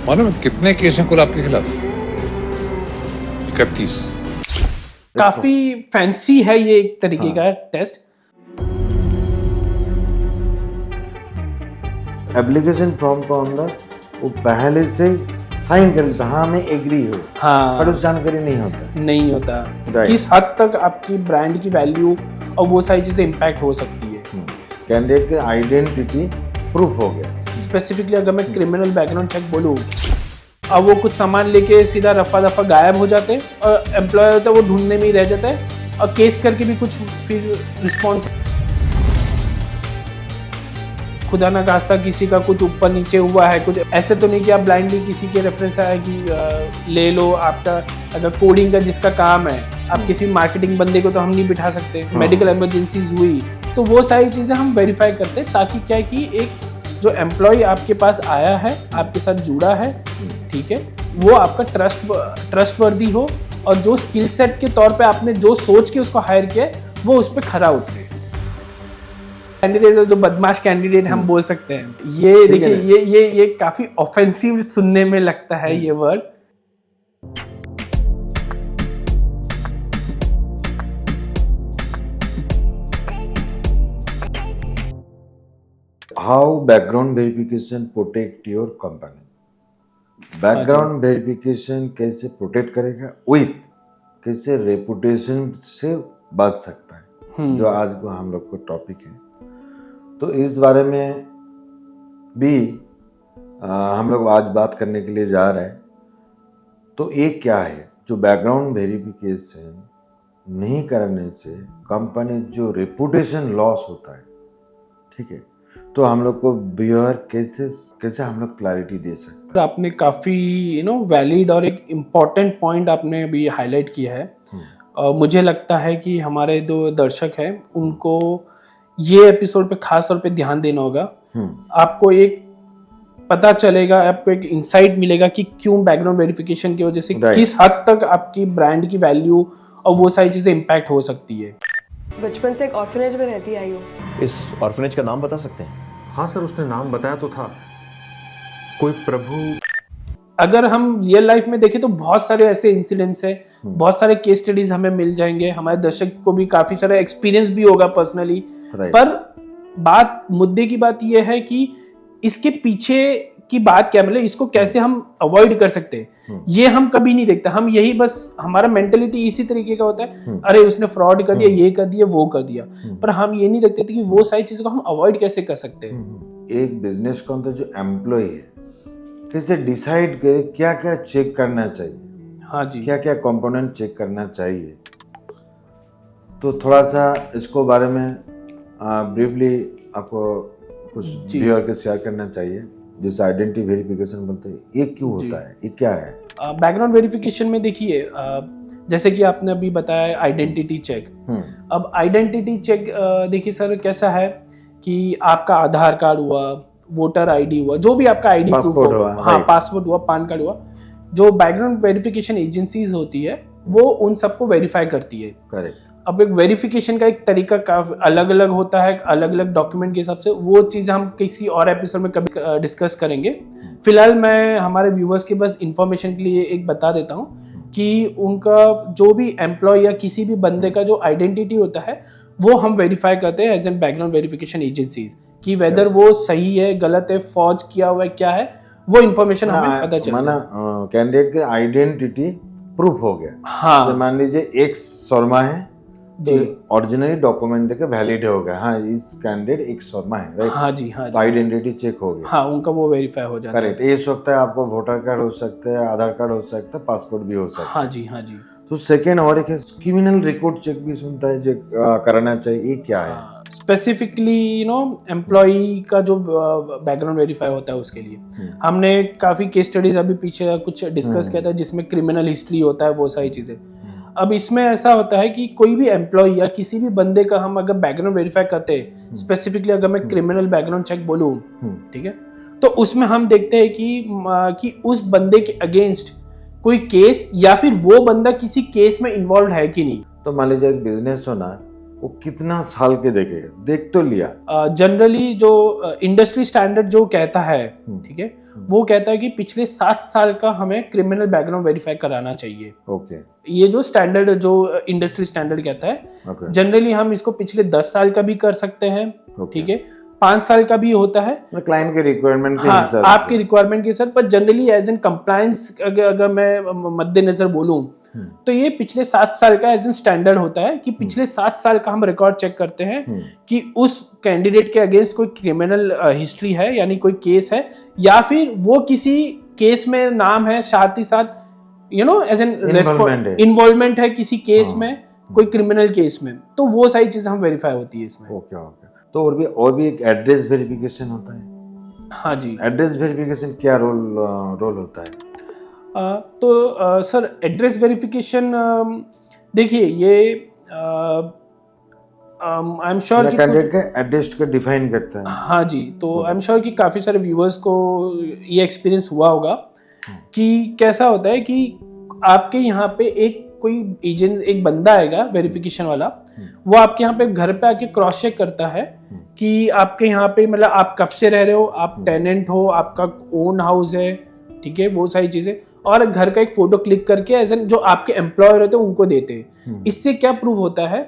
मालूम है कितने केस हैं कुल आपके खिलाफ? 31। काफी फैंसी है ये एक तरीके का टेस्ट। एप्लीकेशन फॉर्म का अंदर वो पहले से साइन कर लेता, हाँ मैं एग्री हूँ, हाँ, पर उस जानकारी नहीं होता। Right. किस हद तक आपकी ब्रांड की वैल्यू और वो सारी चीजें इम्पैक्ट हो सकती है। कैंडिडेट के आइडेंटिटी प्रूफ हो गया। स्पेसिफिकली अगर मैं क्रिमिनल बैकग्राउंड चेक बोलूँ, अब वो कुछ सामान लेके सीधा रफा दफा गायब हो जाते हैं और एम्प्लॉयर होता है वो ढूंढने में ही रह जाता है और केस करके भी कुछ फिर रिस्पॉन्स, खुदा ना खास्ता किसी का कुछ ऊपर नीचे हुआ है, कुछ ऐसे तो नहीं कि आप ब्लाइंडली किसी के रेफरेंस आया कि ले लो आपका, अगर कोडिंग का जिसका काम है, आप किसी मार्केटिंग बंदे को तो हम नहीं बिठा सकते, मेडिकल इमरजेंसीज हुई तो वो सारी चीज़ें हम वेरीफाई करते हैं ताकि क्या कि एक जो एम्प्लॉय आपके पास आया है, आपके साथ जुड़ा है, ठीक है, वो आपका ट्रस्टवर्दी हो और जो स्किल सेट के तौर पे आपने जो सोच के उसको हायर किया वो उस पर खरा उतरे। कैंडिडेट जो बदमाश कैंडिडेट हम बोल सकते हैं, ये देखिए ये काफी ऑफेंसिव सुनने में लगता है ये word. How background verification protect your company. Background verification कैसे प्रोटेक्ट करेगा, विथ कैसे रेपुटेशन से बच सकता है, जो आज को हम लोग को टॉपिक है। तो इस बारे में भी हम लोग आज बात करने के लिए जा रहे हैं। तो एक क्या है, जो बैकग्राउंड वेरिफिकेशन नहीं करने से कंपनी जो रेपुटेशन लॉस होता है, ठीक है, तो हम लोग को व्यूअर कैसे हम लोग क्लैरिटी दे सकते हैं। आपने काफी वैलिड और एक इम्पॉर्टेंट पॉइंट आपने अभी हाईलाइट किया है। मुझे लगता है कि हमारे जो दर्शक हैं उनको ये एपिसोड पे खास तौर पे ध्यान देना होगा। आपको एक पता चलेगा, आपको एक इंसाइट मिलेगा कि क्यों बैकग्राउंड वेरिफिकेशन की वजह से किस हद तक आपकी ब्रांड की वैल्यू और वो सारी चीजें इम्पैक्ट हो सकती है। बचपन से एक ऑर्फनेज में रहती आई हूँ। इस ऑर्फनेज का नाम बता सकते हैं? हाँ सर, उसने नाम बताया तो था, कोई प्रभु। अगर हम रियल लाइफ में देखें तो बहुत सारे ऐसे इंसिडेंट्स हैं, बहुत सारे केस स्टडीज हमें मिल जाएंगे, हमारे दर्शक को भी काफी सारा एक्सपीरियंस भी होगा पर्सनली। पर मुद्दे की बात यह है कि इसके पीछे की बात क्या, मतलब इसको कैसे हम अवॉइड कर सकते हैं, ये हम कभी नहीं देखते। हम यही बस, हमारा मेंटेलिटी इसी तरीके का होता है, अरे उसने फ्रॉड कर दिया, ये कर दिया, वो कर दिया, पर हम ये नहीं देखते थे कि वो सारी चीजों को हम अवॉइड कैसे कर सकते हैं। एक बिजनेस के अंदर जो एम्प्लॉय है कैसे डिसाइड करे क्या क्या चेक करना चाहिए, हाँ जी, क्या क्या कंपोनेंट चेक करना चाहिए, तो थोड़ा सा इसको बारे में ब्रीफली आपको कुछ व्यूअर के शेयर करना चाहिए। जैसे आइडेंटिटी वेरिफिकेशन बोलते हैं, ये क्यों होता है, ये क्या है? बैकग्राउंड वेरिफिकेशन में देखिए, जैसे कि आपने अभी बताया आइडेंटिटी चेक। अब आइडेंटिटी चेक देखिए सर कैसा है कि आपका आधार कार्ड हुआ, वोटर आईडी हुआ, जो भी आपका आईडी प्रूफ हुआ, हाँ पासपोर्ट हुआ, पान कार्ड हुआ, जो बैकग्राउंड वेरिफिकेशन एजेंसीज होती है वो उन सबको वेरीफाई करती है। करेक्ट। अब एक वेरिफिकेशन का एक तरीका काफी अलग अलग होता है, अलग अलग डॉक्यूमेंट के हिसाब से, वो चीज़ हम किसी और एपिसोड में कभी डिस्कस करेंगे। फिलहाल मैं हमारे व्यूवर्स के बस इंफॉर्मेशन के लिए एक बता देता हूँ कि उनका जो भी एम्प्लॉय या किसी भी बंदे का जो आइडेंटिटी होता है वो हम वेरीफाई करते हैं as an background verification agencies, कि वेदर वो सही है, गलत है, फॉर्ज किया हुआ है, क्या है, वो इन्फॉर्मेशन हमें पता चलता है। माना कैंडिडेट का आइडेंटिटी प्रूफ हो गया, हाँ, मान लीजिए एक्स शर्मा है, ओरिजिनली डॉक्यूमेंट देके वैलिड हो गया, हाँ इस कैंडिडेट एक्स शर्मा है, राइट, हाँ जी, हाँ जी, आइडेंटिटी चेक हो गया, हाँ उनका वो वेरीफाई हो जाता है। करेक्ट। ये सकता है आपको वोटर कार्ड हो सकता है, आधार कार्ड हो सकता है, पासपोर्ट भी हो सकता है, हाँ जी, हाँ जी। तो सेकेंड और एक है क्रिमिनल रिकॉर्ड चेक भी सुनता है, जो कराना चाहिए, ये क्या है? स्पेसिफिकली एम्प्लॉई का जो बैकग्राउंड वेरीफाई होता है उसके लिए हमने काफ़ी केस स्टडीज अभी पीछे कुछ डिस्कस किया था, जिसमें क्रिमिनल हिस्ट्री होता है, वो सारी चीज़ें। अब इसमें ऐसा होता है कि कोई भी एम्प्लॉय या किसी भी बंदे का हम अगर बैकग्राउंड वेरीफाई करते हैं, स्पेसिफिकली अगर मैं क्रिमिनल बैकग्राउंड चेक बोलूँ, ठीक है, तो उसमें हम देखते हैं कि उस बंदे के अगेंस्ट कोई केस या फिर वो बंदा किसी केस में इन्वॉल्व है कि नहीं। तो मान लीजिए एक बिजनेस हो ना, वो कितना साल के देखेगा? देख तो लिया। जनरली जो इंडस्ट्री स्टैंडर्ड जो कहता है, ठीक है, वो कहता है कि पिछले 7 साल का हमें क्रिमिनल बैकग्राउंड वेरीफाई कराना चाहिए। ओके। ये जो स्टैंडर्ड जो इंडस्ट्री स्टैंडर्ड कहता है, ओके। जनरली हम इसको पिछले 10 साल का भी कर सकते हैं, ठीक है, 5 साल का भी होता है, क्लाइंट के रिक्वायरमेंट के हाँ, हिसाब आपकी से। रिक्वायरमेंट के हिसाब, पर जनरली एज एन कंप्लायंस अगर मैं मद्देनजर बोलूं तो ये पिछले 7 साल का एज एन स्टैंडर्ड होता है कि पिछले 7 साल का हम रिकॉर्ड चेक करते हैं कि उस कैंडिडेट के अगेंस्ट कोई क्रिमिनल हिस्ट्री है, यानी कोई केस है, या फिर वो किसी केस में नाम है, साथ ही साथ एज एन इन्वॉल्वमेंट है किसी केस में, कोई क्रिमिनल केस में, तो वो सारी चीजें हम वेरीफाई होती है इसमें। Okay okay. तो और भी एक एड्रेस वेरिफिकेशन होता है। हाँ जी। एड्रेस वेरिफिकेशन क्या रोल होता है? तो सर एड्रेस वेरिफिकेशन देखिए, ये आई एम श्योर कैंडिडेट का एड्रेस को डिफाइन करता है। हाँ जी, तो आई एम श्योर कि काफ़ी सारे व्यूअर्स को ये एक्सपीरियंस हुआ होगा कि कैसा होता है कि आपके यहाँ पे एक कोई एजेंट, एक बंदा आएगा वेरिफिकेशन वाला, वो आपके यहाँ पे घर पे आके क्रॉस चेक करता है कि आपके यहाँ पे मतलब आप कब से रह रहे हो, आप टेनेंट हो, आपका ओन हाउस है, ठीक है, वो सारी चीजें, और घर का एक फोटो क्लिक करके एज एन जो आपके एम्प्लॉयर होते हैं उनको देते हैं। इससे क्या प्रूव होता है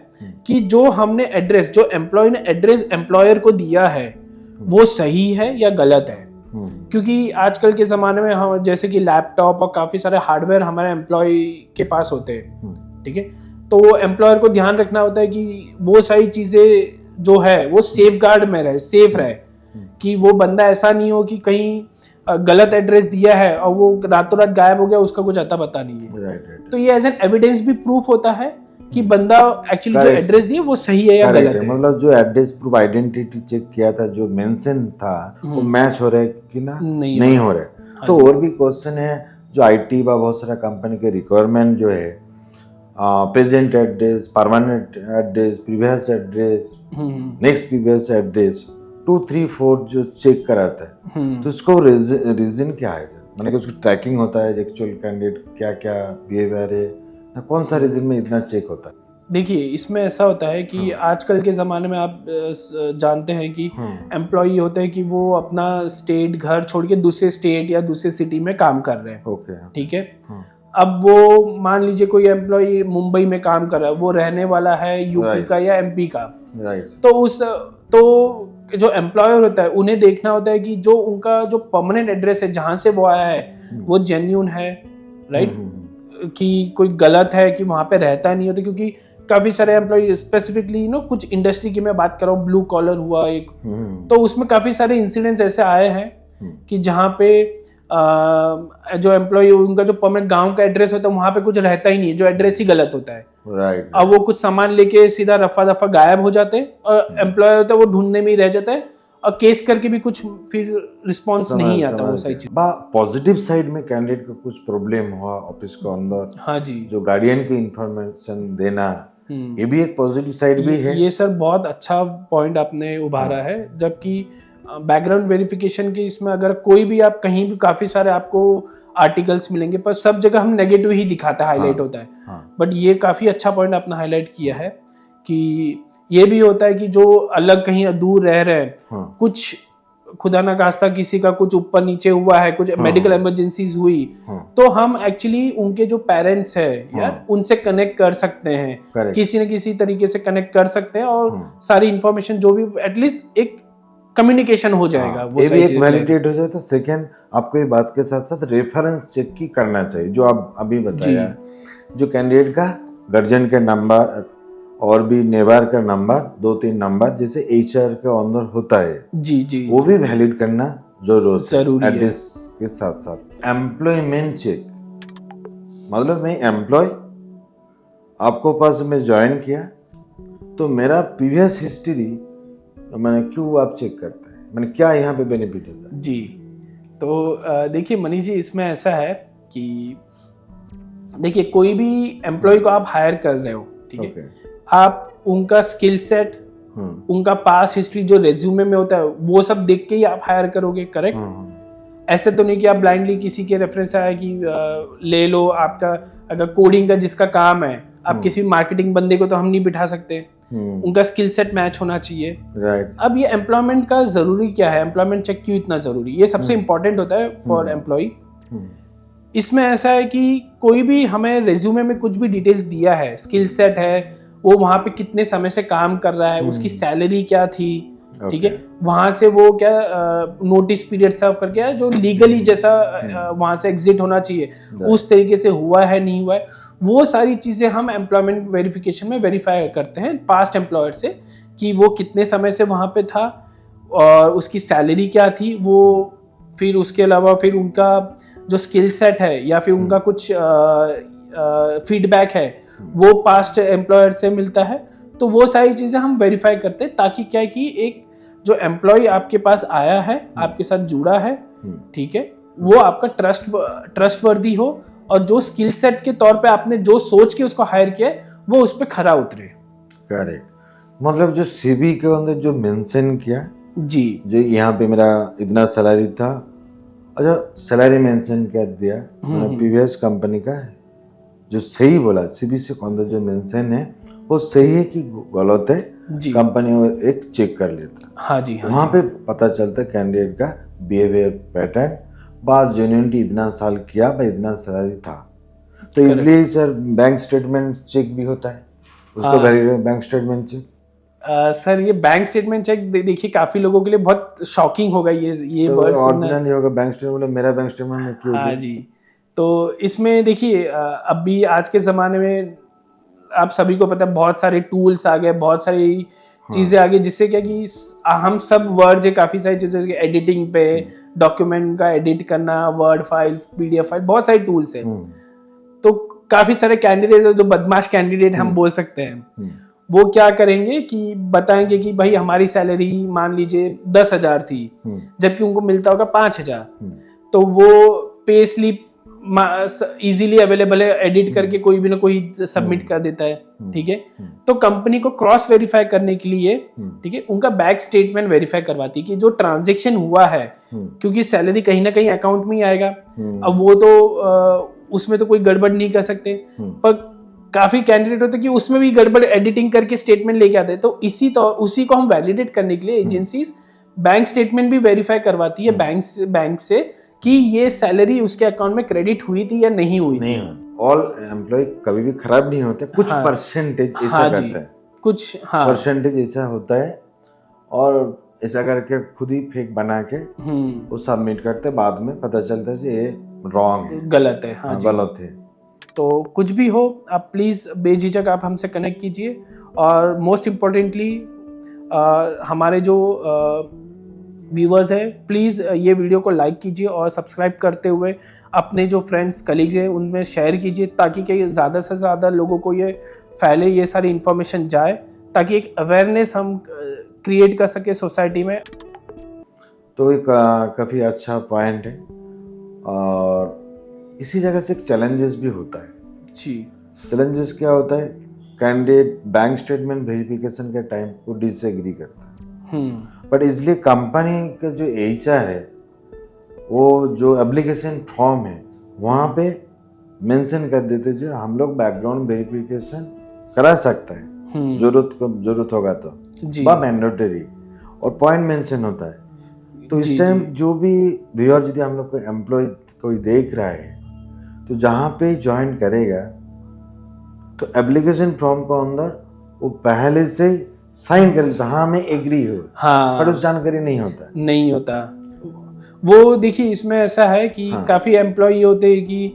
कि जो हमने एड्रेस, जो एम्प्लॉय ने एड्रेस एम्प्लॉयर को दिया है वो सही है या गलत है। क्योंकि आजकल के ज़माने में हम जैसे कि लैपटॉप और काफ़ी सारे हार्डवेयर हमारे एम्प्लॉय के पास होते हैं, ठीक है, तो वो एम्प्लॉयर को ध्यान रखना होता है कि वो सारी चीज़ें जो है वो सेफ गार्ड में रहे, सेफ रहे, कि वो बंदा ऐसा नहीं हो कि कहीं गलत एड्रेस दिया है और वो रातों रात गायब हो गया, उसका कुछ अता पता नहीं है। तो ये एज एन एविडेंस भी प्रूफ होता है कि बंदा एक्चुअली जो एड्रेस दिया वो सही है या गलत है। मतलब जो एड्रेस प्रूफ आइडेंटिटी चेक किया था, जो मेंशन था, वो मैच हो रहा है कि ना नहीं हो रहा है। तो और भी क्वेश्चन है जो आईटी व बहुत सारा कंपनी के रिक्वायरमेंट जो है, present address, permanent address, previous address, next previous address, 2, 3, 4 जो चेक कराता है, तो उसको रीजन क्या है? मतलब उसकी ट्रैकिंग होता है, एक्चुअल कैंडिडेट क्या क्या बिहेवियर है, कौन सा रीजन में इतना चेक होता है? देखिए, इसमें ऐसा होता है कि आजकल के ज़माने में आप जानते हैं कि एम्प्लॉई होते हैं कि वो अपना स्टेट, घर छोड़ के दूसरे स्टेट या दूसरे सिटी में काम कर रहे हैं। ओके, ठीक है। अब वो मान लीजिए कोई एम्प्लॉई मुंबई में काम कर रहा है, वो रहने वाला है यूपी का या एमपी का, तो जो एम्प्लॉयर होता है उन्हें देखना होता है कि जो उनका जो परमानेंट एड्रेस है जहाँ से वो आया है वो जेन्युइन है, राइट, कि कोई गलत है कि वहाँ पे रहता नहीं होता। क्योंकि काफ़ी सारे एम्प्लॉय स्पेसिफिकली कुछ इंडस्ट्री की मैं बात कर रहा हूँ, ब्लू कॉलर हुआ एक, तो उसमें काफ़ी सारे इंसिडेंट्स ऐसे आए हैं कि जहाँ पे जो एम्प्लॉय उनका जो परमानेंट गांव का एड्रेस होता है वहाँ पे कुछ रहता ही नहीं है, जो एड्रेस ही गलत होता है। राइट। अब वो कुछ सामान लेके सीधा रफा दफा गायब हो जाते हैं और एम्प्लॉय होता है वो ढूंढने में ही रह जाता है, और केस करके भी कुछ फिर रिस्पॉन्स नहीं आता वो सही चीज। पॉजिटिव साइड में कैंडिडेट को कुछ प्रॉब्लम हुआ ऑफिस के अंदर, हाँ जी, जो गार्डियन की इंफॉर्मेशन देना, ये भी एक पॉजिटिव साइड भी है। ये सर बहुत अच्छा पॉइंट आपने उभारा है। जबकि बैकग्राउंड वेरिफिकेशन के इसमें अगर कोई भी आप कहीं भी काफी सारे आपको आर्टिकल्स मिलेंगे, पर सब जगह हम नेगेटिव ही दिखाता है, हाईलाइट होता है। बट ये काफी अच्छा पॉइंट आपने हाईलाइट किया है कि ये भी होता है कि जो अलग कहीं दूर रह रहे हैं, कुछ खुदा ना खास्ता किसी का कुछ ऊपर नीचे हुआ है, कुछ मेडिकल इमरजेंसीज हुई, तो हम एक्चुअली उनके जो पेरेंट्स है यार उनसे कनेक्ट कर सकते हैं, किसी न किसी तरीके से कनेक्ट कर सकते हैं, और सारी इंफॉर्मेशन जो भी एटलीस्ट एक कम्युनिकेशन हो जाएगा, वो भी एक वैलिडेट हो जाता है। सेकंड, आपको ये बात के साथ साथ रेफरेंस चेक की करना चाहिए, जो आप अभी बताया, जो कैंडिडेट का गार्जियन के नंबर और भी नेबर का नंबर, 2-3 नंबर जैसे HR के अंदर होता है, जी, वो भी वैलिड करना जरूरी है एड्रेस के साथ साथ। एम्प्लॉयमेंट चेक, मतलब मैं एम्प्लॉय आपको पास में ज्वाइन किया, तो मेरा प्रीवियस हिस्ट्री मैंने क्यों आप चेक करते हैं, मैंने क्या यहाँ पे बेनिफिट होता है? जी, तो देखिए मनीष जी, इसमें ऐसा है कि देखिए कोई भी एम्प्लॉय को आप हायर कर रहे हो, ठीक है, आप उनका स्किल सेट, उनका पास हिस्ट्री जो रेज्यूमे में होता है वो सब देख के ही आप हायर करोगे, करेक्ट? ऐसे तो नहीं कि आप ब्लाइंडली किसी के रेफरेंस आया कि ले लो, आपका अगर कोडिंग का जिसका काम है, आप किसी मार्केटिंग बंदे को तो हम नहीं बिठा सकते, उनका स्किल सेट मैच होना चाहिए। राइट। अब ये एम्प्लॉयमेंट का जरूरी क्या है, एम्प्लॉयमेंट चेक क्यों इतना जरूरी, ये सबसे इंपॉर्टेंट होता है फॉर एम्प्लॉय। इसमें ऐसा है कि कोई भी हमें रेज्यूमे में कुछ भी डिटेल्स दिया है, स्किल सेट है, वो वहाँ पे कितने समय से काम कर रहा है, उसकी सैलरी क्या थी, ठीक है, वहां से वो क्या नोटिस पीरियड सर्व करके आया, जो लीगली जैसा वहां से एग्जिट होना चाहिए उस तरीके से हुआ है नहीं हुआ है, वो सारी चीजें हम एम्प्लॉयमेंट वेरिफिकेशन में वेरीफाई करते हैं पास्ट एम्प्लॉयर से कि वो कितने समय से वहां पे था और उसकी सैलरी क्या थी, वो फिर उसके अलावा फिर उनका जो स्किल सेट है या फिर उनका कुछ फीडबैक है वो पास्ट एम्प्लॉयर से मिलता है। तो वो सारी चीज़ें हम वेरीफाई करते हैं ताकि क्या है कि एक जो एम्प्लॉय आपके पास आया है, आपके साथ जुड़ा है, ठीक है, वो आपका ट्रस्टवर्दी हो और जो स्किल सेट के तौर पे आपने जो सोच के उसको हायर किया है वो उस पर खरा उतरे। करेक्ट। मतलब जो सीवी के अंदर जो मेंशन किया जी, जो यहाँ पे मेरा इतना सैलरी था, अच्छा सैलरी मेंशन कर दिया, प्रीवियस कंपनी का है जो सही बोला, सीवी से अंदर जो मेंशन है वो सही है कि गलत है, कंपनी वो एक चेक कर लेता। हाँ जी, हाँ वहाँ पे पता चलता कैंडिडेट का बिहेवियर पैटर्न, बात जेन्युइनिटी इतना साल किया भाई इतना सैलरी था, तो इसलिए सर बैंक स्टेटमेंट चेक भी होता है, उसको बैंक स्टेटमेंट चेक। सर ये बैंक स्टेटमेंट चेक देखिए काफी लोगों के लिए बहुत शॉकिंग होगा ये तो वर्ड ओरिजिनल नहीं होगा बैंक स्टेटमेंट, मेरा बैंक स्टेटमेंट में क्यों? हाँ जी, तो इसमें देखिए अभी आज के ज़माने में आप सभी को पता है बहुत सारे टूल्स आ गए, बहुत सारी चीज़ें आ गई, जिससे क्या कि हम सब वर्ड है काफ़ी सारी चीज़ें एडिटिंग पे, डॉक्यूमेंट का एडिट करना, वर्ड फाइल, पीडीएफ फाइल, बहुत सारी टूल्स है। तो काफ़ी सारे कैंडिडेट जो बदमाश कैंडिडेट हम बोल सकते हैं, वो क्या करेंगे कि बताएंगे कि भाई हमारी सैलरी मान लीजिए 10,000 थी, जबकि उनको मिलता होगा 5,000, तो वो पे स्लिप इजीली अवेलेबल है, एडिट करके कोई भी ना कोई सबमिट कर देता है, ठीक है। तो कंपनी को क्रॉस वेरीफाई करने के लिए, ठीक है, उनका बैंक स्टेटमेंट वेरीफाई करवाती है कि जो ट्रांजैक्शन हुआ है, क्योंकि सैलरी कहीं ना कहीं अकाउंट में ही आएगा, अब वो तो उसमें तो कोई गड़बड़ नहीं कर सकते, पर काफी कैंडिडेट होते कि उसमें भी गड़बड़ एडिटिंग करके स्टेटमेंट लेके आते हैं। तो उसी को हम वैलिडेट करने के लिए एजेंसीज बैंक स्टेटमेंट भी वेरीफाई करवाती है बैंक से कि ये सैलरी उसके अकाउंट में क्रेडिट हुई थी या नहीं हुई थी। ऑल एम्प्लॉय कभी भी खराब नहीं होते, कुछ परसेंटेज ऐसा करते हैं, कुछ परसेंटेज ऐसा होता है और ऐसा करके खुद ही फेक बना के वो सबमिट करते, बाद में पता चलता है ये रॉन्ग, गलत है। हाँ गलत है। तो कुछ भी हो आप प्लीज़ बेझिझक आप हमसे कनेक्ट कीजिए, और मोस्ट इम्पोर्टेंटली हमारे जो व्यूवर्स है प्लीज़ ये वीडियो को लाइक कीजिए और सब्सक्राइब करते हुए अपने जो फ्रेंड्स कलीग हैं उनमें शेयर कीजिए, ताकि कि ज़्यादा से ज़्यादा लोगों को ये फैले, ये सारी इन्फॉर्मेशन जाए, ताकि एक अवेयरनेस हम क्रिएट कर सके सोसाइटी में। तो एक काफ़ी अच्छा पॉइंट है, और इसी जगह से एक चैलेंजेस भी होता है जी। चैलेंजेस क्या होता है, कैंडिडेट बैंक स्टेटमेंट वेरिफिकेशन के टाइम को डिसएग्री करता है, बट इसलिए कंपनी का जो HR है वो जो एप्लीकेशन फॉर्म है वहाँ पे मेंशन कर देते जो हम लोग बैकग्राउंड वेरिफिकेशन करा सकता है, जरूरत होगा तो बा मैंडेटरी, और पॉइंट मेंशन होता है। तो इस टाइम जो भी व्यूअर यदि हम लोग को एम्प्लॉय कोई देख रहा है तो जहाँ पे ज्वाइन करेगा तो एप्लीकेशन फॉर्म को अंदर वो पहले से साइन कर लेता, हाँ मैं एग्री हूँ, पर उस जानकारी नहीं होता। वो देखिए इसमें ऐसा है कि काफी एम्प्लॉय होते हैं कि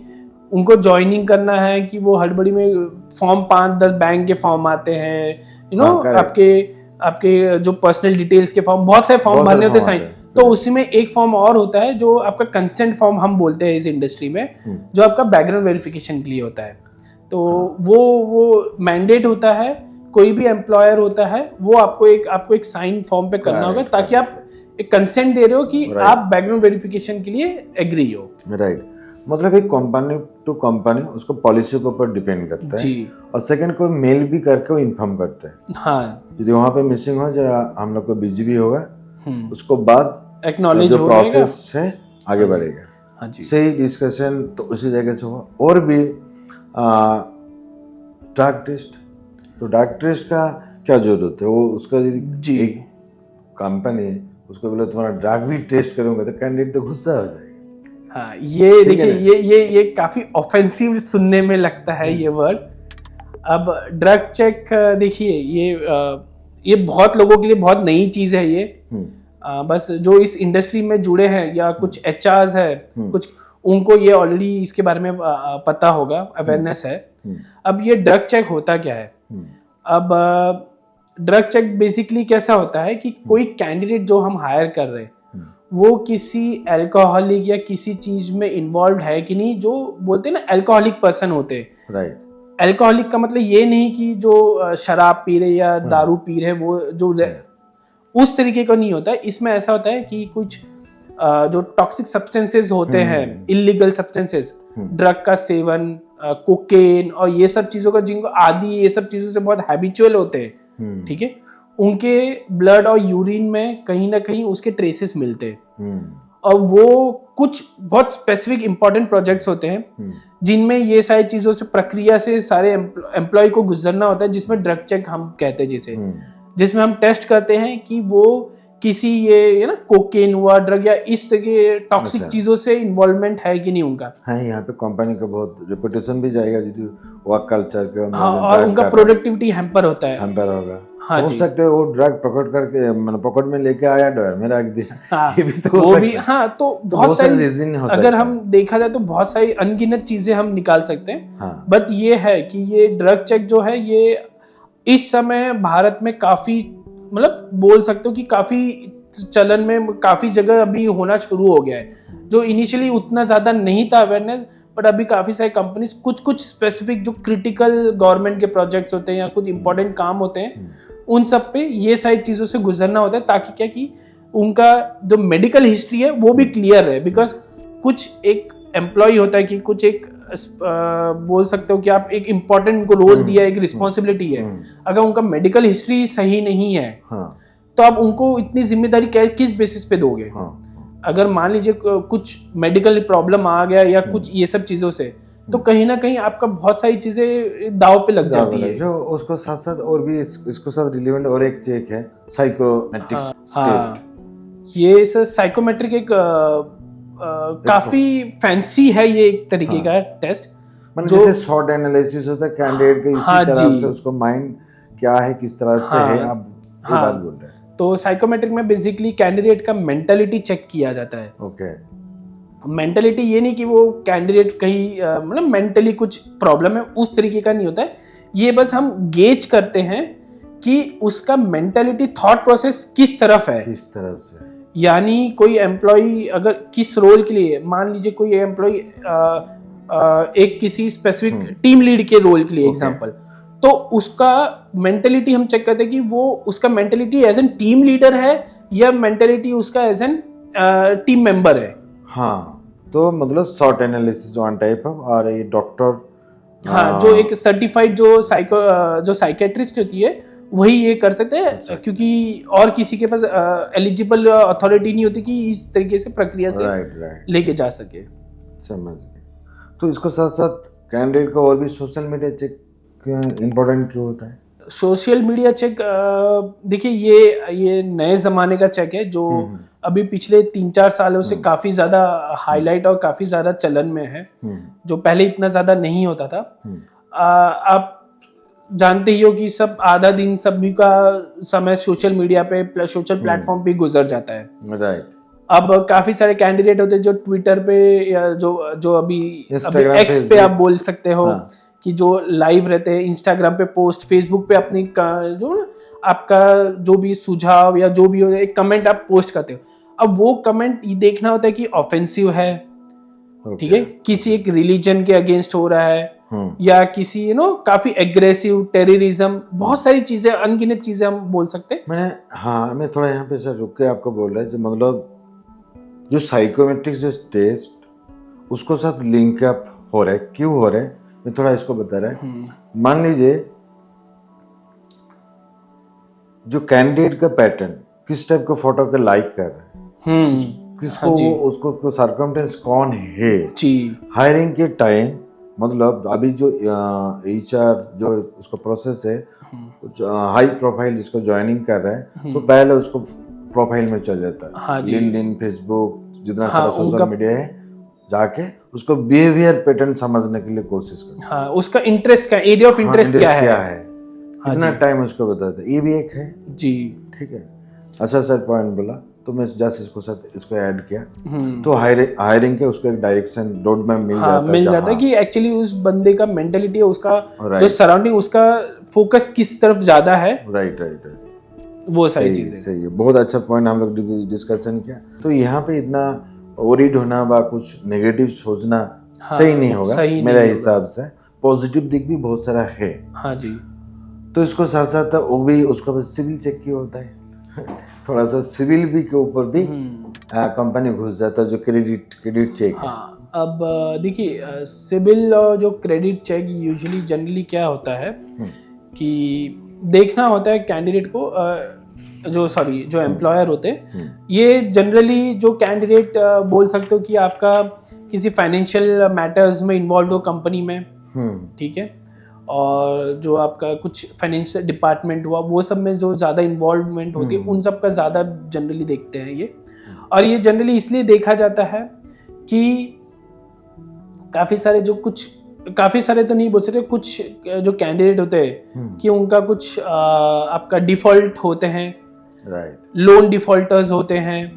उनको ज्वाइनिंग करना है कि वो हड़बड़ी में फॉर्म 5-10 बैंक के फॉर्म आते हैं, आपके जो पर्सनल डिटेल्स के फॉर्म, बहुत सारे फॉर्म भरने होते हैं साइन, तो उसी में एक फॉर्म और होता है जो आपका कंसेंट फॉर्म हम बोलते हैं इस इंडस्ट्री में, जो आपका बैकग्राउंड वेरिफिकेशन के लिए होता है। तो वो मैंडेट होता है, कोई भी एम्प्लॉयर होता है वो आपको एक साइन फॉर्म पे करना होगा, ताकि आप एक कंसेंट दे रहे हो कि आप बैकग्राउंड वेरिफिकेशन के लिए एग्री हो। राइट। मतलब एक कंपनी टू कंपनी उसको पॉलिसी के ऊपर डिपेंड करता है, और सेकंड को मेल भी करके वो इन्फॉर्म करते हैं। हाँ, यदि वहाँ पे मिसिंग हो जो हम लोग को बिजी भी होगा, उसको बाद एक्नॉलेज जो प्रोसेस है आगे बढ़ेगा। हाँ जी, सही डिस्कशन तो उसी जगह से हुआ। और भी ड्रग टेस्ट, तो ड्रग टेस्ट का क्या जरूरत है? वो उसका यदि जी। एक कंपनी है उसको बोले तुम्हारा ड्रग भी टेस्ट करूंगा तो कैंडिडेट तो गुस्सा हो जाएगा। हाँ, ये ठीक है देखिए ना? ये काफी ऑफेंसिव सुनने में लगता है ये वर्ड। अब ड्रग चेक देखिए ये बहुत लोगों के लिए बहुत नई चीज है ये। बस जो इस इंडस्ट्री में जुड़े हैं या कुछ एचआर्स है कुछ, उनको ये ऑलरेडी इसके बारे में पता होगा, अवेयरनेस है। अब ये ड्रग चेक होता क्या है? अब ड्रग चेक बेसिकली कैसा होता है कि कोई कैंडिडेट जो हम हायर कर रहे हैं वो किसी अल्कोहलिक या किसी चीज में इन्वॉल्व है कि नहीं, जो बोलते हैं ना अल्कोहलिक पर्सन होते हैं। राइट। अल्कोहलिक का मतलब ये नहीं कि जो शराब पी रहे या दारू पी रहे वो जो उस तरीके का नहीं होता है। इसमें ऐसा होता है कि कुछ जो टॉक्सिक सब्सटेंसेस होते हैं, इलीगल सब्सटेंसेस, ड्रग का सेवन, कोकेन और ये सब चीजों का जिनको आदि ये सब चीजों से बहुत हैबिचुअल होते हैं, ठीक है, उनके ब्लड और यूरिन में कहीं ना कहीं उसके ट्रेसेस मिलते हैं। और वो कुछ बहुत स्पेसिफिक इंपॉर्टेंट प्रोजेक्ट्स होते हैं जिनमें ये सारी चीजों से प्रक्रिया से सारे एम्प्लॉय को गुजरना होता है, जिसमें ड्रग चेक हम कहते हैं, जिसमें हम टेस्ट करते हैं कि वो किसी ये ना कोकेन हुआ ड्रग या इस तरह के टॉक्सिक चीजों से इन्वॉल्वमेंट है कि नहीं उनका। हाँ, यहाँ पे कंपनी का बहुत रेपुटेशन भी जाएगा यदि वर्क कल्चर के अंदर। हाँ, और उनका प्रोडक्टिविटी हैम्पर होता है। हैम्पर होगा। हाँ हो जी। सकता है वो ड्रग पकड़ करके मतलब पकड़ में लेके आया डर मेरा एक दिन। हाँ, ये भी तो वो हो भी। सकता है। हाँ, तो तो बहुत सारी रीजन हो सकता अगर है। हम देखा जाए तो बहुत सारी अनगिनत चीजें हम निकाल सकते हैं। हाँ। बट ये है कि ये ड्रग चेक जो है ये इस समय भारत में काफी मतलब बोल सकते हो कि काफी चलन में, काफी जगह अभी होना शुरू हो गया है। जो इनिशियली उतना ज्यादा नहीं था अवेयरनेस, बट अभी काफी सारी कंपनीज कुछ स्पेसिफिक जो क्रिटिकल गवर्नमेंट के प्रोजेक्ट्स होते हैं या कुछ इंपॉर्टेंट काम होते हैं उन सब पे ये सारी चीजों से गुजरना होता है, ताकि क्या कि उनका जो मेडिकल हिस्ट्री है वो भी क्लियर है। बिकॉज कुछ एक एम्प्लॉय होता है कि कुछ एक बोल सकते हो कि आप एक इम्पोर्टेंट को रोल दिया, एक रिस्पॉन्सिबिलिटी है, अगर उनका मेडिकल हिस्ट्री सही नहीं है तो आप उनको इतनी जिम्मेदारी किस बेसिस पे दोगे? अगर मान लीजिए कुछ मेडिकल प्रॉब्लम आ गया या कुछ ये सब चीजों से, तो कहीं ना कहीं आपका बहुत सारी चीजें दाव पे लग जाती है। जो उसको साथ साथ और भी इसको साथ रिलेवेंट और एक चेक है साइकोमेट्रिक्स टेस्ट। ये सर साइकोमेट्रिक एक काफी फैंसी है ये एक तरीके का टेस्ट, मतलब जैसे शॉर्ट एनालिसिस होता है कैंडिडेट का, इसी तरह से उसको माइंड क्या है किस तरह से है, आप ये बात बोल रहे हैं। तो साइकोमेट्रिक में बेसिकली कैंडिडेट का मेंटालिटी चेक किया जाता है। ओके। मेंटालिटी ये नहीं कि वो कैंडिडेट कहीं मतलब मेंटली कुछ प्रॉब्लम है, उस तरीके का नहीं होता है। ये बस हम गेज करते हैं कि उसका मेंटालिटी थॉट प्रोसेस किस तरफ है, किस तरफ से। यानी कोई एम्प्लॉय अगर किस रोल के लिए, मान लीजिए कोई एम्प्लॉय एक किसी स्पेसिफिक टीम लीड के रोल के लिए एग्जांपल, तो उसका मेंटलिटी हम चेक करते हैं कि वो उसका mentality as an team leader है या मेंटलिटी उसका एज एन टीम मेंबर है। हाँ, तो मतलब short analysis one type of, और ये डॉक्टर, हाँ, जो एक सर्टिफाइड जो साइकेट्रिस्ट होती है वही ये कर सकते हैं, क्योंकि और किसी के पास एलिजिबल अथॉरिटी नहीं होती कि इस तरीके से प्रक्रिया से लेके जा सके। समझ गए। तो इसको साथ साथ कैंडिडेट को और भी सोशल मीडिया चेक इम्पोर्टेंट क्यों होता है? सोशल मीडिया चेक देखिए ये नए जमाने का चेक है जो अभी पिछले 3-4 सालों से काफी ज्यादा हाईलाइट और काफी ज्यादा चलन में है, जो पहले इतना ज्यादा नहीं होता था। आप जानते ही हो कि सब आधा दिन सभी का समय सोशल मीडिया पे, सोशल प्लेटफॉर्म पे गुजर जाता है। राइट। अब काफी सारे कैंडिडेट होते हैं जो ट्विटर पे या जो अभी एक्स पे आप बोल सकते हो, कि जो लाइव रहते हैं, इंस्टाग्राम पे पोस्ट, फेसबुक पे अपनी जो ना आपका जो भी सुझाव या जो भी हो एक कमेंट आप पोस्ट करते हो। अब वो कमेंट ये देखना होता है कि ऑफेंसिव है, ठीक है, किसी एक रिलीजन के अगेंस्ट हो रहा है या किसी काफी एग्रेसिव टेररिज्म, बहुत सारी चीजें, अनगिनत चीजें हम बोल सकते हैं। मैं थोड़ा यहाँ पे सर रुक के आपको बोल रहा है, मतलब जो साइकोमेट्रिक्स जो टेस्ट उसको साथ लिंक अप हो रहा है, क्यों हो रहा है मैं थोड़ा इसको बता रहा है। मान लीजिए जो कैंडिडेट का पैटर्न किस टाइप का फोटो का लाइक कर रहा है, किसको उसको सर्कमस्टेंस कौन है, हायरिंग के टाइम मतलब अभी जो HR जो उसका प्रोसेस है, हाई प्रोफाइल जिसको ज्वाइनिंग कर रहा है तो पहले उसको प्रोफाइल में चल जाता है। हाँ जी। लिंक्डइन, फेसबुक, जितना हाँ, सारा सोशल मीडिया है, जाके उसको बिहेवियर पैटर्न समझने के लिए कोशिश करता हाँ, उसका इंटरेस्ट क्या, एरिया ऑफ है। इंटरेस्ट क्या है। कितना टाइम उसको बताता है, ये भी एक है। जी। ठीक है, अच्छा सर पॉइंट बोला, तो मैं जस्ट इसको साथ इसको ऐड किया, तो हायरिंग के उसको एक डायरेक्शन रोड मैप मिल जाता है। मिल जाता है कि एक्चुअली उस बंदे का मेंटेलिटी है, उसका Right. जो सराउंडिंग, उसका फोकस किस तरफ ज्यादा है, राइट वो सारी चीजें। सही है, बहुत अच्छा पॉइंट हम लोग डिस्कशन किया। तो यहाँ पे इतना वरीड होना व कुछ नेगेटिव सोचना सही नहीं होगा मेरा हिसाब से। पॉजिटिव दिख भी बहुत सारा है। हाँ जी। तो इसको साथ साथ वो भी उसका सिविल चेक किया होता है थोड़ा सा सिविल भी के ऊपर भी कंपनी घुस जाता है, जो क्रेडिट चेक। हाँ, अब देखिए सिविल और जो क्रेडिट चेक यूजुअली जनरली क्या होता है कि देखना होता है कैंडिडेट को, जो एम्प्लॉयर होते हैं, ये जनरली जो कैंडिडेट बोल सकते हो कि आपका किसी फाइनेंशियल मैटर्स में इन्वॉल्व हो कंपनी में, ठीक है, और जो आपका कुछ फाइनेंशियल डिपार्टमेंट हुआ वो सब में जो ज़्यादा इन्वॉल्वमेंट होती है, उन सब का ज़्यादा जनरली देखते हैं ये। और ये जनरली इसलिए देखा जाता है कि काफ़ी सारे तो नहीं बोल सकते, कुछ जो कैंडिडेट होते हैं कि उनका कुछ आपका डिफ़ॉल्ट होते हैं, लोन डिफ़ॉल्टर्स होते हैं,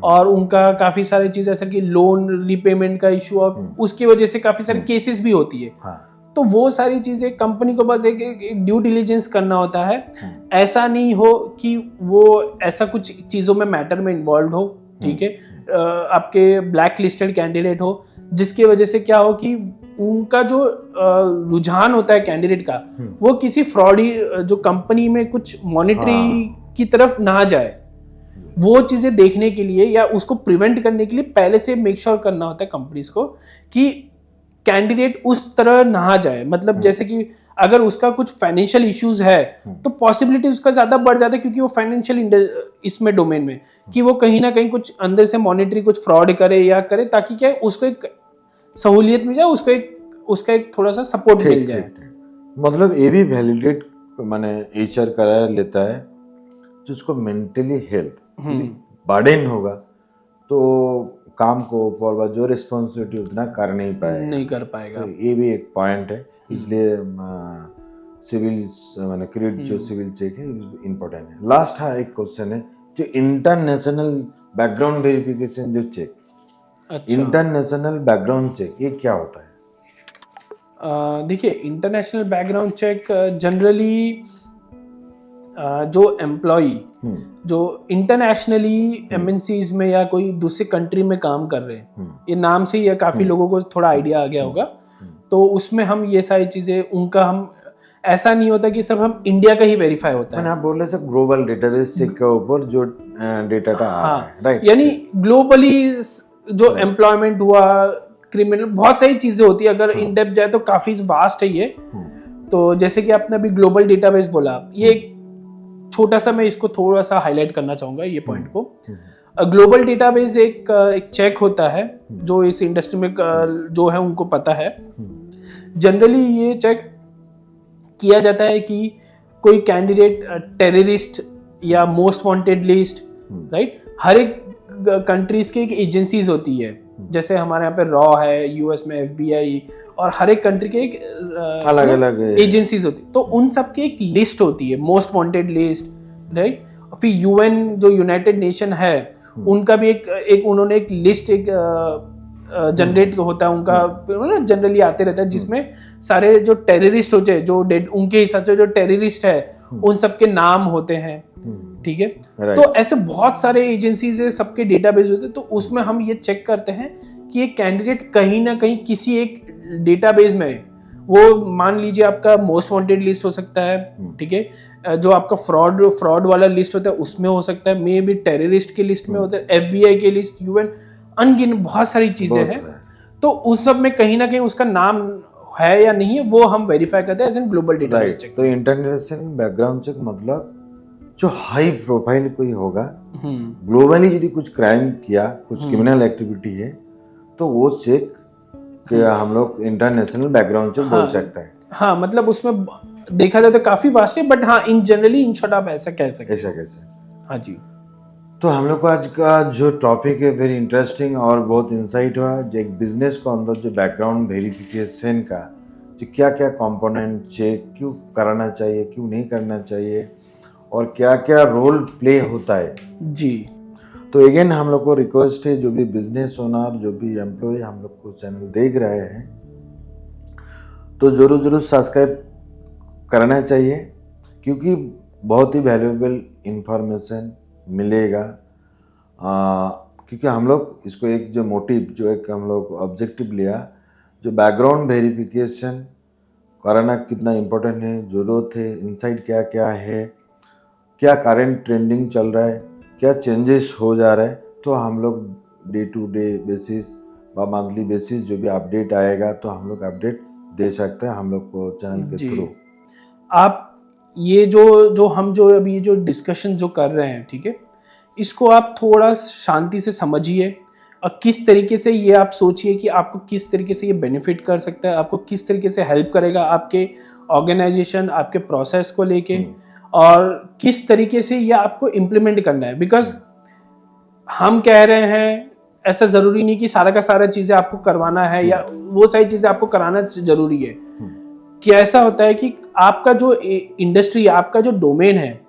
और उनका काफ़ी सारी चीज़ ऐसा कि लोन रीपेमेंट का इशू, और उसकी वजह से काफ़ी सारे केसेस भी होती है। तो वो सारी चीज़ें कंपनी को बस एक ड्यू डिलिजेंस करना होता है। ऐसा नहीं हो कि वो ऐसा कुछ चीज़ों में मैटर में इन्वॉल्व हो, ठीक है, आपके ब्लैक लिस्टेड कैंडिडेट हो, जिसकी वजह से क्या हो कि उनका जो रुझान होता है कैंडिडेट का, वो किसी फ्रॉडी जो कंपनी में कुछ मॉनिटरी की तरफ ना जाए। वो चीज़ें देखने के लिए या उसको प्रिवेंट करने के लिए पहले से मेक श्योर करना होता है कंपनीज को कि कैंडिडेट उस तरह ना जाए। मतलब जैसे कि अगर उसका कुछ फाइनेंशियल इश्यूज है तो पॉसिबिलिटी उसका ज़्यादा बढ़ जाता है, क्योंकि वो फाइनेंशियल इसमें डोमेन में कि वो कहीं ना कहीं कुछ अंदर से मॉनिटरी कुछ फ्रॉड करे या करे, ताकि क्या उसको एक सहूलियत मिल जाए, उसका एक थोड़ा सा सपोर्ट मिल जाए। मतलब ये भी वैलिडेट माने HR करा लेता है, जिसको मेंटली हेल्थ बर्डन होगा तो काम को ऊपर जो रिस्पॉन्सिबिलिटी उतना कर नहीं पाएगा। तो ये भी एक पॉइंट है, इसलिए सिविल माने क्रेडिट जो सिविल चेक है इम्पोर्टेंट है। लास्ट एक क्वेश्चन है, जो इंटरनेशनल बैकग्राउंड वेरिफिकेशन जो चेक, इंटरनेशनल बैकग्राउंड चेक, ये क्या होता है? देखिए, इंटरनेशनल बैकग्राउंड चेक जनरली जो एम्प्लॉई जो इंटरनेशनली MNCs में या कोई दूसरे कंट्री में काम कर रहे हैं, ये नाम से ही काफ़ी लोगों को थोड़ा आइडिया आ गया होगा, तो उसमें हम ये सारी चीज़ें उनका हम ऐसा नहीं होता कि सब हम इंडिया का ही वेरीफाई होता है। आप बोल रहे थे ग्लोबल डेटाबेस चेक के ऊपर जो डेटा का आ रहा है, राइट? यानी ग्लोबली जो एम्प्लॉयमेंट हुआ, क्रिमिनल, बहुत सारी चीज़ें होती है। अगर इन डेप्थ जाए तो काफ़ी वास्ट है ये। तो जैसे कि आपने अभी ग्लोबल डेटाबेस बोला, ये छोटा सा मैं इसको थोड़ा सा हाईलाइट करना चाहूँगा ये पॉइंट को। ग्लोबल डेटाबेस एक चेक होता है जो इस इंडस्ट्री में जो है उनको पता है। जनरली ये चेक किया जाता है कि कोई कैंडिडेट टेररिस्ट या मोस्ट वांटेड लिस्ट, राइट, हर एक कंट्रीज की एक एजेंसीज होती है। जैसे हमारे यहाँ पे रॉ है, US में FBI, और हर एक कंट्री के एक अलग अलग एजेंसीज होती है। तो उन सब की एक लिस्ट होती है, मोस्ट वांटेड लिस्ट, राइट। फिर UN जो यूनाइटेड नेशन है, उनका भी एक उन्होंने एक लिस्ट जनरेट होता है उनका, जनरली आते रहता है, जिसमें सारे जो टेररिस्ट होते हैं, जो उनके हिसाब से जो टेररिस्ट है उन सबके नाम होते हैं, ठीक है। तो ऐसे बहुत सारे एजेंसीज है, सबके डेटाबेस होते हैं। तो उसमें हम ये चेक करते हैं कि एक कैंडिडेट कहीं ना कहीं किसी एक डेटाबेस में, वो मान लीजिए आपका मोस्ट वांटेड लिस्ट हो सकता है, ठीक है, जो आपका फ्रॉड वाला लिस्ट होता है उसमें हो सकता है, मे बी टेररिस्ट की लिस्ट में होता है, FBI की लिस्ट, UN, अनगिन बहुत सारी चीजें हैं। तो उस सब में कहीं ना कहीं उसका नाम है या नहीं है, वो हम वेरीफाई करते हैं as an global database check. तो इंटरनेशनल बैकग्राउंड चेक मतलब जो हाई प्रोफाइल कोई होगा, ग्लोबली यदि कुछ क्राइम किया, कुछ क्रिमिनल एक्टिविटी है, तो वो चेक कि हम लोग इंटरनेशनल बैकग्राउंड से बोल सकते हैं। हाँ, मतलब उसमें देखा जाए तो काफी वास्ट है, बट हाँ इन जनरली इन शॉर्ट आप ऐसा कह सकते ऐसा कैसे? हैं। हाँ जी। तो हम लोग को आज का जो टॉपिक है वेरी इंटरेस्टिंग और बहुत इंसाइट हुआ। जो एक बिजनेस को अंदर जो बैकग्राउंड वेरिफिकेशन का जो क्या क्या कंपोनेंट चेक क्यों कराना चाहिए, क्यों नहीं करना चाहिए, और क्या क्या रोल प्ले होता है जी। तो अगेन हम लोग को रिक्वेस्ट है, जो भी बिजनेस ओनर, जो भी एम्प्लॉय हम लोग को चैनल देख रहे हैं तो जरूर सब्सक्राइब करना चाहिए, क्योंकि बहुत ही वैल्यूएबल इंफॉर्मेशन मिलेगा। क्योंकि हम लोग इसको एक जो मोटिव, जो एक हम लोग ऑब्जेक्टिव लिया, जो बैकग्राउंड वेरिफिकेशन कराना कितना इम्पोर्टेंट है, ज़रूरत है, इनसाइट क्या क्या है, क्या करंट ट्रेंडिंग चल रहा है, क्या चेंजेस हो जा रहा है, तो हम लोग डे टू डे बेसिस व मंथली बेसिस जो भी अपडेट आएगा तो हम लोग अपडेट दे सकते हैं हम लोग को चैनल के थ्रू। आप ये जो हम जो अभी जो डिस्कशन जो कर रहे हैं, ठीक है, इसको आप थोड़ा शांति से समझिए और किस तरीके से ये आप सोचिए कि आपको किस तरीके से ये बेनिफिट कर सकता है, आपको किस तरीके से हेल्प करेगा आपके ऑर्गेनाइजेशन, आपके प्रोसेस को लेके, और किस तरीके से ये आपको इम्प्लीमेंट करना है। बिकॉज हम कह रहे हैं, ऐसा ज़रूरी नहीं कि सारा का सारा चीज़ें आपको करवाना है या वो सारी चीज़ें आपको कराना ज़रूरी है। कि ऐसा होता है कि आपका जो इंडस्ट्री, आपका जो डोमेन है,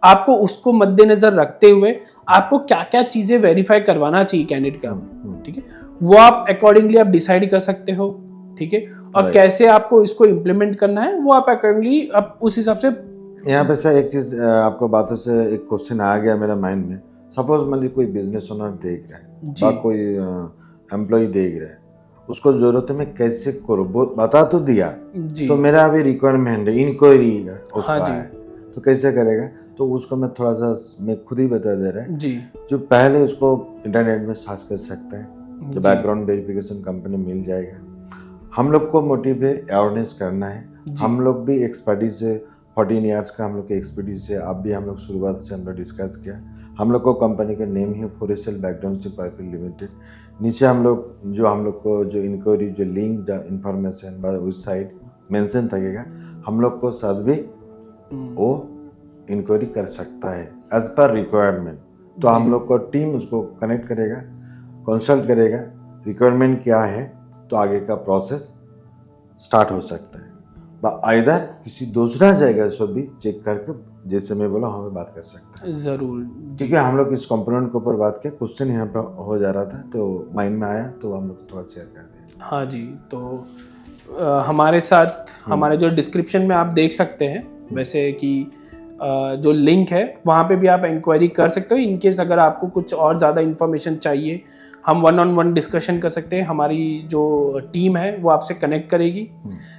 आपको उसको मद्देनजर रखते हुए आपको क्या क्या चीज़ें वेरीफाई करवाना चाहिए कैंडिडेट का, ठीक है, वो आप अकॉर्डिंगली आप डिसाइड कर सकते हो, ठीक है, और कैसे आपको इसको इम्प्लीमेंट करना है वो आप अकॉर्डिंगली आप उस हिसाब से। यहाँ पे सर एक चीज़ आपको बातों से एक क्वेश्चन आ गया मेरा माइंड में। सपोज मान कोई बिजनेस ओनर देख रहा है या कोई एम्प्लॉय देख रहा है, उसको जरूरत है मैं कैसे करूँ, बता तो दिया तो मेरा अभी रिक्वायरमेंट है, इंक्वायरी उसका है, तो कैसे करेगा, तो उसको मैं थोड़ा सा मैं खुद ही बता दे रहा है जी। जो पहले उसको इंटरनेट में सर्च कर सकता है, जो बैकग्राउंड वेरिफिकेशन कंपनी मिल जाएगा। हम लोग को मोटिव है अवेयरनेस करना है। हम लोग भी एक्सपर्टीज है, 14 ईयर्स का हम लोग की एक्सपर्टीज है। अब भी हम लोग शुरुआत से हम लोग डिस्कस किया। हम लोग को कंपनी का नेम है फोरेसल बैकग्राउंड चेक प्राइवेट लिमिटेड। नीचे हम लोग को जो इंक्वायरी, जो लिंक, जो इन्फॉर्मेशन उस साइड मेंशन लगेगा, हम लोग को साथ भी वो इंक्वायरी कर सकता है एज पर रिक्वायरमेंट। तो हम लोग को टीम उसको कनेक्ट करेगा, कंसल्ट करेगा, रिक्वायरमेंट क्या है, तो आगे का प्रोसेस स्टार्ट हो सकता है। आइदर किसी दूसरा जगह से भी चेक करके, जैसे मैं बोला, हमें बात कर सकता है ज़रूर, क्योंकि हम लोग इस कंपोनेंट के ऊपर बात किया, क्वेश्चन यहाँ पे हो जा रहा था तो माइंड में आया, तो हम लोग थोड़ा शेयर कर दें। हाँ जी, तो हमारे साथ हमारे जो डिस्क्रिप्शन में आप देख सकते हैं, वैसे कि जो लिंक है वहाँ पे भी आप इंक्वायरी कर सकते हो। इनकेस अगर आपको कुछ और ज़्यादा इन्फॉर्मेशन चाहिए, हम 1-on-1 डिस्कशन कर सकते हैं। हमारी जो टीम है वो आपसे कनेक्ट करेगी।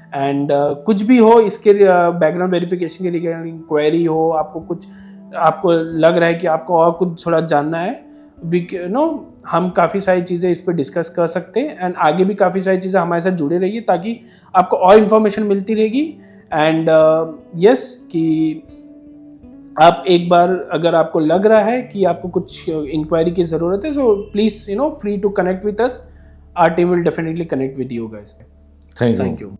एंड कुछ भी हो इसके बैकग्राउंड वेरिफिकेशन के लिए इंक्वायरी हो, आपको लग रहा है कि आपको और कुछ थोड़ा जानना है, हम काफ़ी सारी चीज़ें इस पर डिस्कस कर सकते हैं। एंड आगे भी काफ़ी सारी चीज़ें हमारे साथ जुड़े रहिए ताकि आपको और इन्फॉर्मेशन मिलती रहेगी। एंड यस कि आप एक बार अगर आपको लग रहा है कि आपको कुछ इंक्वायरी की ज़रूरत है, so please free to connect with us. Our team will definitely connect with you guys. Thank you.